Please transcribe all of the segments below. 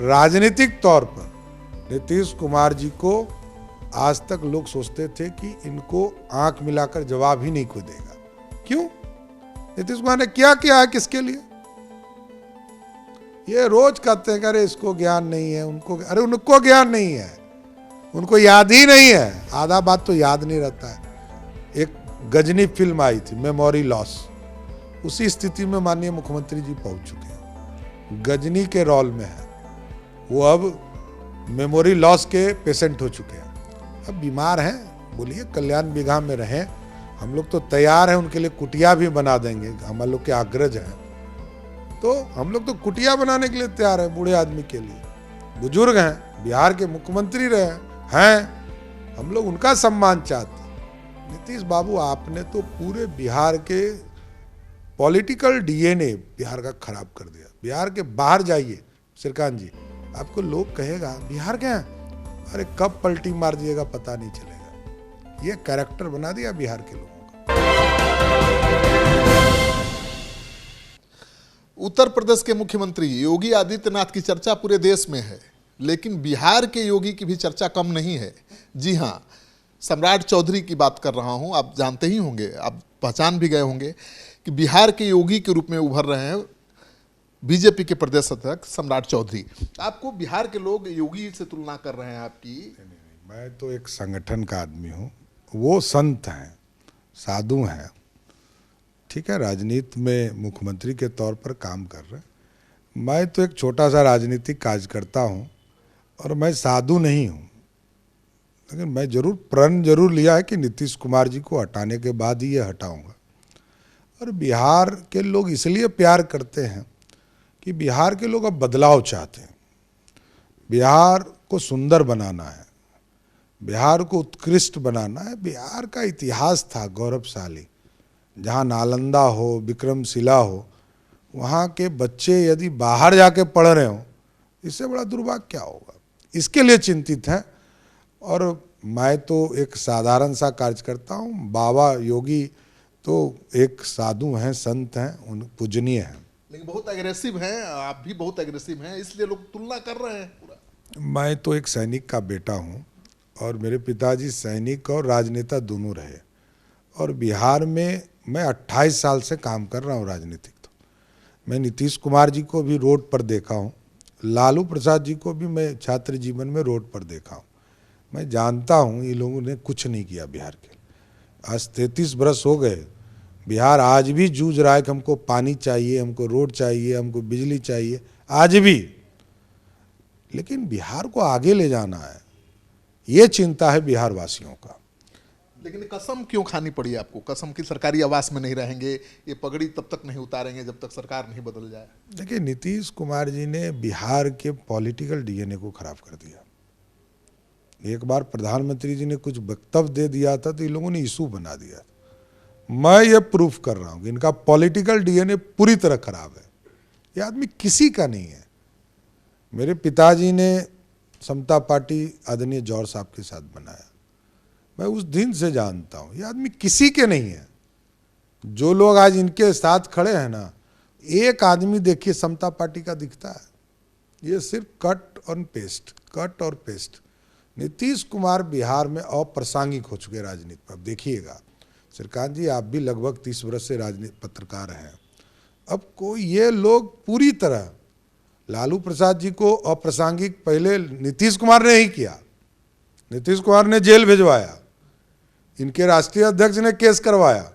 राजनीतिक तौर पर नीतीश कुमार जी को आज तक लोग सोचते थे कि इनको आंख मिलाकर जवाब ही नहीं कोई देगा। क्यों? नीतीश कुमार ने क्या किया है किसके लिए? ये रोज कहते हैं अरे इसको ज्ञान नहीं है, उनको, अरे उनको ज्ञान नहीं है, उनको याद ही नहीं है। आधा बात तो याद नहीं रहता है। एक गजनी फिल्म आई थी मेमोरी लॉस, उसी स्थिति में माननीय मुख्यमंत्री जी पहुंच चुके हैं। गजनी के रोल में है वो, अब मेमोरी लॉस के पेशेंट हो चुके हैं, अब बीमार हैं। बोलिए कल्याण बिघा में रहें, हम लोग तो तैयार हैं उनके लिए, कुटिया भी बना देंगे। हम लोग के अग्रज हैं तो हम लोग तो कुटिया बनाने के लिए तैयार हैं बूढ़े आदमी के लिए। बुजुर्ग हैं, बिहार के मुख्यमंत्री रहे हैं, हम लोग उनका सम्मान चाहते हैं। नीतीश बाबू, आपने तो पूरे बिहार के पॉलिटिकल डीएनए बिहार का खराब कर दिया। बिहार के बाहर जाइए श्रीकांत जी, आपको लोग कहेगा बिहार के हैं, अरे कब पलटी मार दिएगा पता नहीं चलेगा। ये कैरेक्टर बना दिया बिहार के लोगों का। उत्तर प्रदेश के मुख्यमंत्री योगी आदित्यनाथ की चर्चा पूरे देश में है, लेकिन बिहार के योगी की भी चर्चा कम नहीं है। जी हाँ, सम्राट चौधरी की बात कर रहा हूं। आप जानते ही होंगे, आप पहचान भी गए होंगे कि बिहार के योगी के रूप में उभर रहे हैं बीजेपी के प्रदेश अध्यक्ष सम्राट चौधरी। आपको बिहार के लोग योगी से तुलना कर रहे हैं आपकी? नहीं, मैं तो एक संगठन का आदमी हूँ, वो संत हैं, साधु हैं, ठीक है, राजनीति में मुख्यमंत्री के तौर पर काम कर रहे हैं। मैं तो एक छोटा सा राजनीतिक कार्यकर्ता हूँ और मैं साधु नहीं हूँ, लेकिन मैं जरूर प्रण जरूर लिया है कि नीतीश कुमार जी को हटाने के बाद ही ये हटाऊंगा। और बिहार के लोग इसलिए प्यार करते हैं कि बिहार के लोग अब बदलाव चाहते हैं, बिहार को सुंदर बनाना है, बिहार को उत्कृष्ट बनाना है। बिहार का इतिहास था गौरवशाली, जहाँ नालंदा हो, विक्रमशिला हो, वहाँ के बच्चे यदि बाहर जाके पढ़ रहे हो, इससे बड़ा दुर्भाग्य क्या होगा? इसके लिए चिंतित हैं। और मैं तो एक साधारण सा कार्यकर्ता हूँ, बाबा योगी तो एक साधु हैं, संत हैं, उन पूजनीय हैं। लेकिन बहुत एग्रेसिव हैं, आप भी बहुत एग्रेसिव हैं, इसलिए लोग तुलना कर रहे हैं पूरा। मैं तो एक सैनिक का बेटा हूँ और मेरे पिताजी सैनिक और राजनेता दोनों रहे, और बिहार में मैं 28 साल से काम कर रहा हूँ राजनीतिक। तो मैं नीतीश कुमार जी को भी रोड पर देखा हूँ, लालू प्रसाद जी को भी मैं छात्र जीवन में रोड पर देखा हूँ। मैं जानता हूँ ये लोगों ने कुछ नहीं किया बिहार के लिए। आज 33 बरस हो गए, बिहार आज भी जूझ रहा है कि हमको पानी चाहिए, हमको रोड चाहिए, हमको बिजली चाहिए, आज भी। लेकिन बिहार को आगे ले जाना है, ये चिंता है बिहार वासियों का। लेकिन कसम क्यों खानी पड़ी आपको? कसम की सरकारी आवास में नहीं रहेंगे, ये पगड़ी तब तक नहीं उतारेंगे जब तक सरकार नहीं बदल जाए। देखिए, नीतीश कुमार जी ने बिहार के पॉलिटिकल डीएनए को खराब कर दिया। एक बार प्रधानमंत्री जी ने कुछ वक्तव्य दे दिया था तो इन लोगों ने इशू बना दिया। मैं ये प्रूफ कर रहा हूँ कि इनका पॉलिटिकल डीएनए पूरी तरह खराब है। ये आदमी किसी का नहीं है। मेरे पिताजी ने समता पार्टी आदरणीय जौहर साहब के साथ बनाया, मैं उस दिन से जानता हूँ। ये आदमी किसी के नहीं है। जो लोग आज इनके साथ खड़े हैं ना, एक आदमी देखिए समता पार्टी का दिखता है। ये सिर्फ कट और पेस्ट। नीतीश कुमार बिहार में अप्रासंगिक हो चुके राजनीति पर। अब देखिएगा श्रीकांत जी, आप भी लगभग 30 वर्ष से राजनीति पत्रकार हैं। अब कोई ये लोग पूरी तरह, लालू प्रसाद जी को अप्रासंगिक पहले नीतीश कुमार ने ही किया, नीतीश कुमार ने जेल भिजवाया, इनके राष्ट्रीय अध्यक्ष ने केस करवाया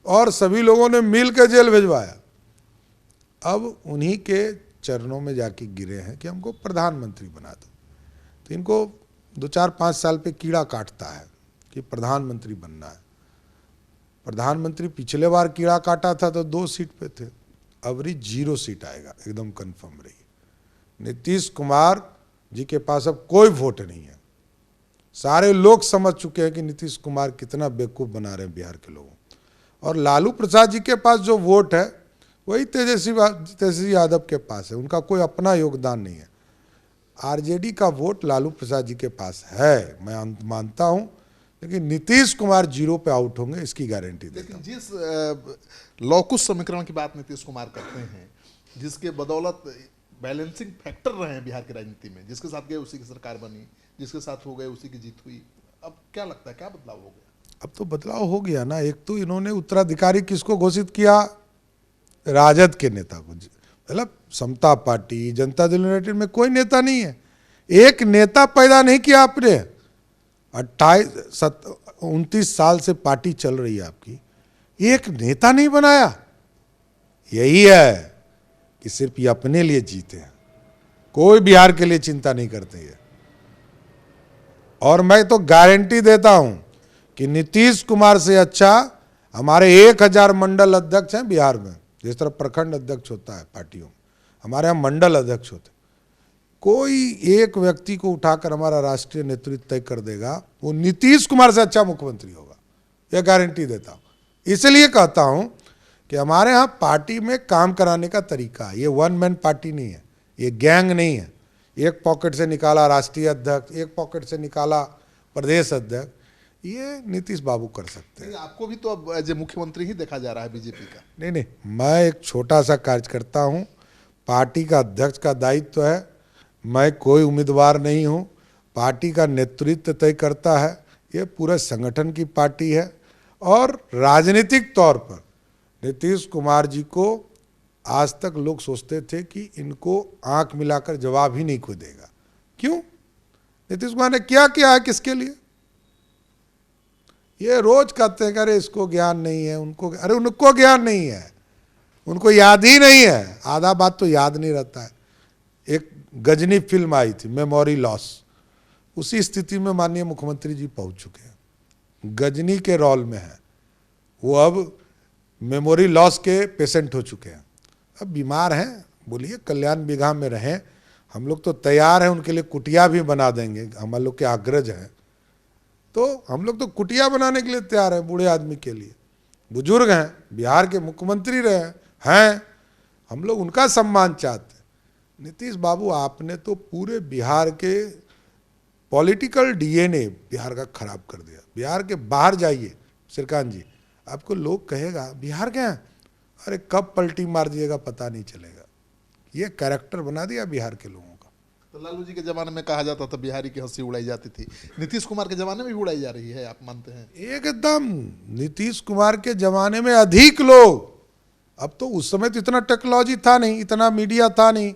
और सभी लोगों ने मिल के जेल भिजवाया। अब उन्हीं के चरणों में जाके गिरे हैं कि हमको प्रधानमंत्री बना दो। तो इनको 2-4-5 साल पे कीड़ा काटता है कि प्रधानमंत्री बनना है। प्रधानमंत्री पिछले बार कीड़ा काटा था तो 2 सीट पे थे, अब 0 सीट आएगा, एकदम कंफर्म रही। नीतीश कुमार जी के पास अब कोई वोट नहीं है। सारे लोग समझ चुके हैं कि नीतीश कुमार कितना बेवकूफ़ बना रहे हैं बिहार के लोगों। और लालू प्रसाद जी के पास जो वोट है वही तेजस्वी यादव के पास है, उनका कोई अपना योगदान नहीं है। आरजेडी का वोट लालू प्रसाद जी के पास है, मैं मानता हूं, लेकिन नीतीश कुमार 0 पे आउट होंगे, इसकी गारंटी देता हूं। जिस लौकुश समीकरण की बात नीतीश कुमार करते हैं, जिसके बदौलत बैलेंसिंग फैक्टर रहे हैं बिहार की राजनीति में। जिसके साथ गए उसी की सरकार बनी, जिसके साथ हो गए उसी की जीत हुई। अब क्या लगता है, क्या बदलाव हो गया? अब तो बदलाव हो गया ना। एक तो इन्होंने उत्तराधिकारी किसको घोषित किया? राजद के नेता को। मतलब समता पार्टी, जनता दल यूनाइटेड में कोई नेता नहीं है। एक नेता पैदा नहीं किया आपने। 29 साल से पार्टी चल रही है आपकी, एक नेता नहीं बनाया। यही है कि सिर्फ ये अपने लिए जीते हैं, कोई बिहार के लिए चिंता नहीं करते हैं। और मैं तो गारंटी देता हूं कि नीतीश कुमार से अच्छा हमारे 1000 मंडल अध्यक्ष हैं बिहार में। जिस तरह प्रखंड अध्यक्ष होता है पार्टियों में, हमारे यहाँ मंडल अध्यक्ष होते। कोई एक व्यक्ति को उठाकर हमारा राष्ट्रीय नेतृत्व तय कर देगा, वो नीतीश कुमार से अच्छा मुख्यमंत्री होगा, यह गारंटी देता हूं। इसलिए कहता हूं कि हमारे यहाँ पार्टी में काम कराने का तरीका है। ये वन मैन पार्टी नहीं है, ये गैंग नहीं है। एक पॉकेट से निकाला राष्ट्रीय अध्यक्ष, एक पॉकेट से निकाला प्रदेश अध्यक्ष, ये नीतीश बाबू कर सकते हैं। आपको भी तो अब एज ए मुख्यमंत्री ही देखा जा रहा है बीजेपी का। नहीं, मैं एक छोटा सा कार्यकर्ता हूँ। पार्टी का अध्यक्ष का दायित्व है। मैं कोई उम्मीदवार नहीं हूँ। पार्टी का नेतृत्व तय करता है। ये पूरे संगठन की पार्टी है। और राजनीतिक तौर पर नीतीश कुमार जी को आज तक लोग सोचते थे कि इनको आंख मिलाकर जवाब ही नहीं कोई देगा। क्यों? नीतीश कुमार ने क्या किया है किसके लिए? ये रोज कहते हैं कि अरे इसको ज्ञान नहीं है, उनको, अरे उनको ज्ञान नहीं है, उनको याद ही नहीं है। आधा बात तो याद नहीं रहता है। एक गजनी फिल्म आई थी मेमोरी लॉस, उसी स्थिति में माननीय मुख्यमंत्री जी पहुंच चुके हैं। गजनी के रोल में है वो, अब मेमोरी लॉस के पेशेंट हो चुके हैं। अब बीमार हैं, बोलिए कल्याण बिघा में रहें, हम लोग तो तैयार हैं, उनके लिए कुटिया भी बना देंगे, हम लोग के अग्रज हैं। तो हम लोग तो कुटिया बनाने के लिए तैयार हैं बूढ़े आदमी के लिए। बुजुर्ग हैं, बिहार के मुख्यमंत्री रहे हैं, हम लोग उनका सम्मान चाहते हैं। नीतीश बाबू, आपने तो पूरे बिहार के पॉलिटिकल डीएनए बिहार का खराब कर दिया। बिहार के बाहर जाइए श्रीकांत जी, आपको लोग कहेगा बिहार के हैं, अरे कब पलटी मार दिएगा पता नहीं चलेगा। ये कैरेक्टर बना दिया बिहार के लोगों का। तो लालू जी के जमाने में कहा जाता था बिहारी की हंसी उड़ाई जाती थी, नीतीश कुमार के जमाने में भी उड़ाई जा रही है, आप मानते हैं? एकदम। नीतीश कुमार के जमाने में अधिक लोग, अब तो उस समय तो इतना टेक्नोलॉजी था नहीं, इतना मीडिया था नहीं,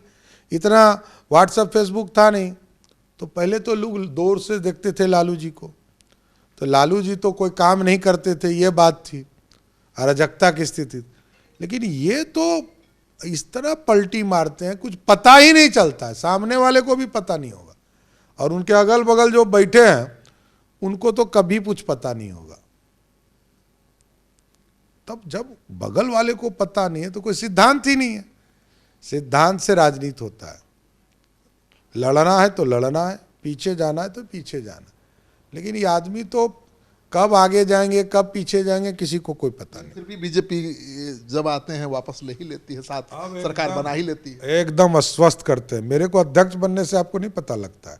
इतना व्हाट्सएप फेसबुक था नहीं। तो पहले तो लोग दूर से देखते थे लालू जी को। तो लालू जी तो कोई काम नहीं करते थे, ये बात थी, अराजकता की स्थिति। लेकिन ये तो इस तरह पलटी मारते हैं, कुछ पता ही नहीं चलता है, सामने वाले को भी पता नहीं होगा, और उनके अगल बगल जो बैठे हैं उनको तो कभी कुछ पता नहीं होगा। तब जब बगल वाले को पता नहीं है तो कोई सिद्धांत ही नहीं है। सिद्धांत से राजनीति होता है। लड़ना है तो लड़ना है, पीछे जाना है तो पीछे जाना। लेकिन ये आदमी तो कब आगे जाएंगे कब पीछे जाएंगे किसी को कोई पता नहीं। फिर भी बीजेपी जब आते हैं वापस ले ही लेती है, साथ सरकार बना ही लेती है। एकदम अस्वस्थ करते हैं। मेरे को अध्यक्ष बनने से आपको नहीं पता लगता है,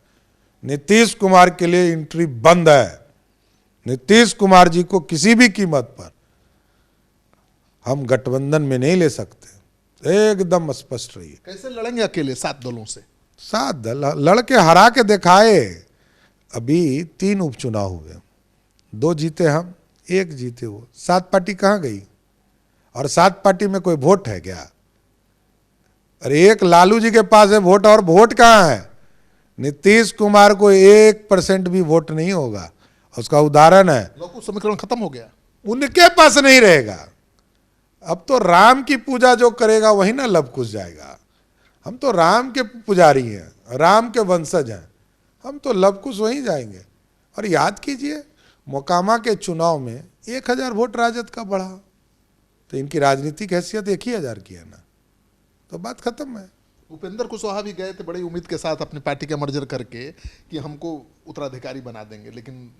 नीतीश कुमार के लिए एंट्री बंद है। नीतीश कुमार जी को किसी भी कीमत पर हम गठबंधन में नहीं ले सकते, एकदम स्पष्ट रहिए। कैसे लड़ेंगे अकेले 7 दलों से? 7 दल लड़के हरा के दिखाए। अभी 3 उपचुनाव हुए, 2 जीते हम, 1 जीते वो। 7 पार्टी कहाँ गई? और 7 पार्टी में कोई वोट है क्या? अरे एक लालू जी के पास है वोट, और वोट कहाँ है? नीतीश कुमार को 1% भी वोट नहीं होगा। उसका उदाहरण है, लोग समीकरण खत्म हो गया, उनके पास नहीं रहेगा। अब तो राम की पूजा जो करेगा वही ना लव कुश जाएगा। हम तो राम के पुजारी हैं, राम के वंशज हैं, हम तो लव कुश वहीं जाएंगे। और याद कीजिए मोकामा के चुनाव में 1000 वोट राजद का बढ़ा, तो इनकी राजनीतिक हैसियत 1000 की है ना, तो बात खत्म है। उपेंद्र कुशवाहा भी गए थे बड़ी उम्मीद के साथ अपनी पार्टी का मर्जर करके कि हमको उत्तराधिकारी बना देंगे, लेकिन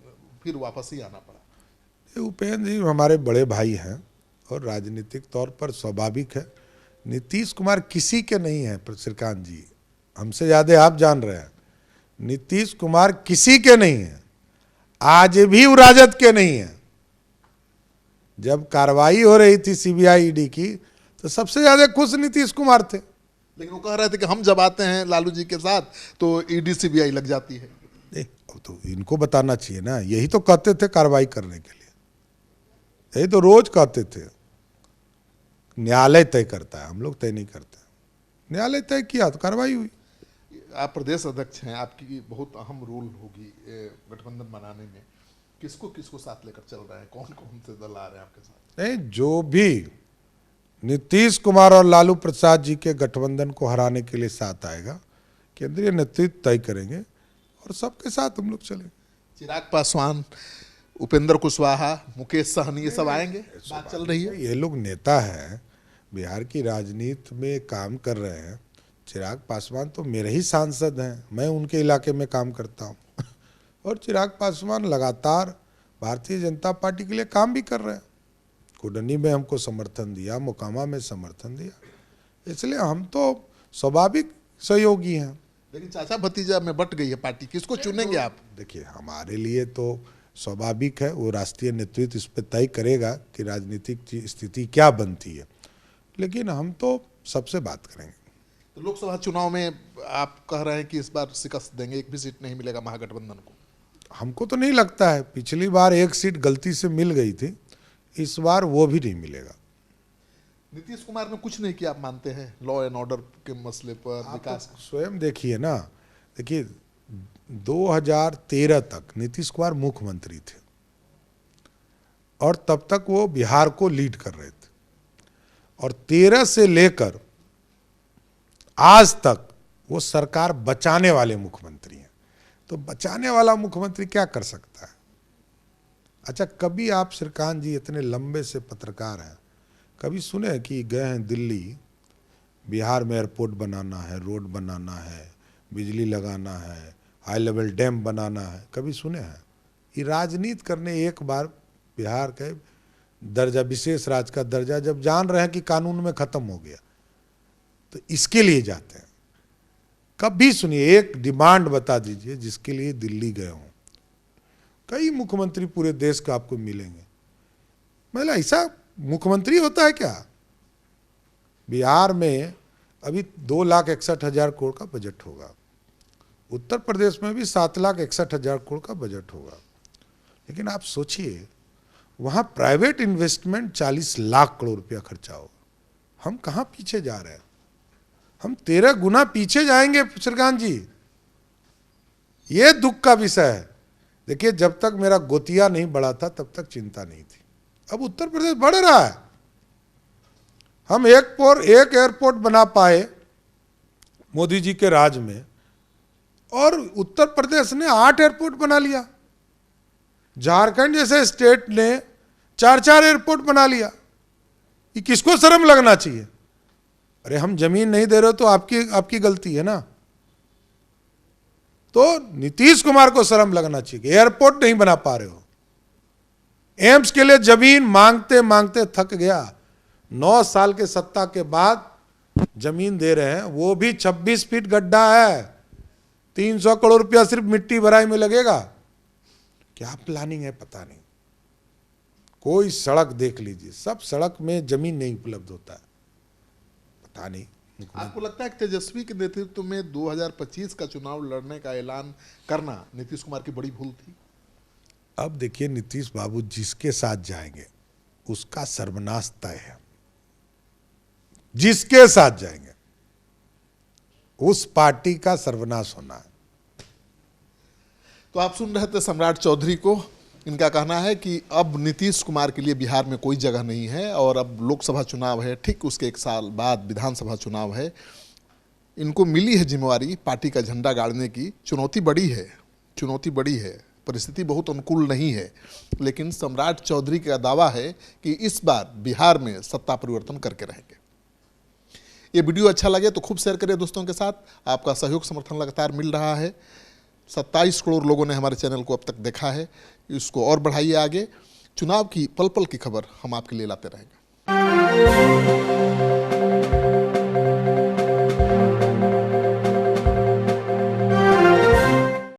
फिर वापस ही आना पड़ा। उपेंद्र जी हमारे बड़े भाई हैं और राजनीतिक तौर पर स्वाभाविक है। नीतीश कुमार किसी के नहीं है श्रीकांत जी, हमसे ज़्यादा आप जान रहे हैं। नीतीश कुमार किसी के नहीं है, आज भी वो राजद के नहीं है। जब कार्रवाई हो रही थी सीबीआई ईडी की, तो सबसे ज़्यादा खुश नीतीश कुमार थे। लेकिन वो कह रहे थे कि हम जब आते हैं लालू जी के साथ तो ईडी सीबीआई लग जाती है। नहीं, अब तो इनको बताना चाहिए ना, यही तो कहते थे कार्रवाई करने के लिए, यही तो रोज कहते थे। न्यायालय तय करता है, हम लोग तय नहीं करते। न्यायालय तय किया तो कार्रवाई हुई। आप प्रदेश अध्यक्ष हैं, आपकी बहुत अहम रोल होगी गठबंधन बनाने में। किसको किसको साथ लेकर चल रहे हैं, कौन कौन से दल आ रहे हैं आपके साथ? नहीं, जो भी नीतीश कुमार और लालू प्रसाद जी के गठबंधन को हराने के लिए साथ आएगा, केंद्रीय नेतृत्व तय करेंगे और सबके साथ हम लोग चलेंगे। चिराग पासवान, उपेंद्र कुशवाहा, मुकेश सहनी, ये सब आएंगे? बात चल रही है। ये लोग नेता हैं, बिहार की राजनीति में काम कर रहे हैं। चिराग पासवान तो मेरे ही सांसद हैं, मैं उनके इलाके में काम करता हूँ और चिराग पासवान लगातार भारतीय जनता पार्टी के लिए काम भी कर रहे हैं। कुडनी में हमको समर्थन दिया, मोकामा में समर्थन दिया, इसलिए हम तो स्वाभाविक सहयोगी हैं। लेकिन चाचा भतीजा में बट गई है पार्टी, किसको चुनेंगे आप? देखिए, हमारे लिए तो स्वाभाविक है, वो राष्ट्रीय नेतृत्व इस पर तय करेगा कि राजनीतिक स्थिति क्या बनती है, लेकिन हम तो सबसे बात करेंगे। तो लोकसभा चुनाव में आप कह रहे हैं कि इस बार शिकस्त देंगे, एक भी सीट नहीं मिलेगा महागठबंधन को? हमको तो नहीं लगता है। पिछली बार एक सीट गलती से मिल गई थी, इस बार वो भी नहीं मिलेगा। नीतीश कुमार ने कुछ नहीं किया आप मानते हैं लॉ एंड ऑर्डर के मसले पर, विकास? स्वयं देखिए ना, देखिए 2013 तक नीतीश कुमार मुख्यमंत्री थे और तब तक वो बिहार को लीड कर रहे थे, और 13 से लेकर आज तक वो सरकार बचाने वाले मुख्यमंत्री हैं। तो बचाने वाला मुख्यमंत्री क्या कर सकता है? अच्छा, कभी आप श्रीकांत जी इतने लंबे से पत्रकार हैं, कभी सुने कि गए हैं दिल्ली, बिहार में एयरपोर्ट बनाना है, रोड बनाना है, बिजली लगाना है, हाई लेवल डैम बनाना है, कभी सुने हैं? ये राजनीति करने एक बार बिहार के दर्जा, विशेष राज्य का दर्जा जब जान रहे हैं कि कानून में खत्म हो गया, तो इसके लिए जाते हैं। कभी सुनिए, एक डिमांड बता दीजिए जिसके लिए दिल्ली गए हों। कई मुख्यमंत्री पूरे देश का आपको मिलेंगे, मतलब ऐसा मुख्यमंत्री होता है क्या? बिहार में अभी 2,61,000 करोड़ का बजट होगा, उत्तर प्रदेश में भी 7,61,000 करोड़ का बजट होगा, लेकिन आप सोचिए वहाँ प्राइवेट इन्वेस्टमेंट 40 लाख करोड़ रुपया खर्चा होगा। हम कहाँ पीछे जा रहे हैं? हम 13 गुना पीछे जाएंगे श्रीकांत जी, ये दुख का विषय है। देखिए, जब तक मेरा गोतिया नहीं बढ़ा था तब तक चिंता नहीं थी, अब उत्तर प्रदेश बढ़ रहा है। हम एक एयरपोर्ट बना पाए मोदी जी के राज में, और उत्तर प्रदेश ने 8 एयरपोर्ट बना लिया। झारखंड जैसे स्टेट ने 4-4 एयरपोर्ट बना लिया। ये किसको शर्म लगना चाहिए? अरे हम जमीन नहीं दे रहे हो तो आपकी गलती है ना। तो नीतीश कुमार को शर्म लगना चाहिए, एयरपोर्ट नहीं बना पा रहे हो। एम्स के लिए जमीन मांगते मांगते थक गया, 9 साल के सत्ता के बाद जमीन दे रहे हैं, वो भी 26 फीट गड्ढा है, 300 करोड़ रुपया सिर्फ मिट्टी भराई में लगेगा। क्या प्लानिंग है पता नहीं। कोई सड़क देख लीजिए, सब सड़क में जमीन नहीं उपलब्ध होता है, पता नहीं। आपको लगता है कि तेजस्वी के नेतृत्व में 2025 का चुनाव लड़ने का ऐलान करना नीतीश कुमार की बड़ी भूल थी? अब देखिए, नीतीश बाबू जिसके साथ जाएंगे उसका सर्वनाश तय है। जिसके साथ जाएंगे उस पार्टी का सर्वनाश होना है। तो आप सुन रहे थे सम्राट चौधरी को। इनका कहना है कि अब नीतीश कुमार के लिए बिहार में कोई जगह नहीं है, और अब लोकसभा चुनाव है, ठीक उसके 1 साल बाद विधानसभा चुनाव है। इनको मिली है जिम्मेवारी पार्टी का झंडा गाड़ने की। चुनौती बड़ी है, परिस्थिति बहुत अनुकूल नहीं है, लेकिन सम्राट चौधरी का दावा है कि इस बार बिहार में सत्ता परिवर्तन करके रहेंगे। ये वीडियो अच्छा लगे तो खूब शेयर करिए दोस्तों के साथ। आपका सहयोग समर्थन लगातार मिल रहा है। 27 करोड़ लोगों ने हमारे चैनल को अब तक देखा है, इसको और बढ़ाइए आगे। चुनाव की पल पल की खबर हम आपके लिए लाते रहेंगे।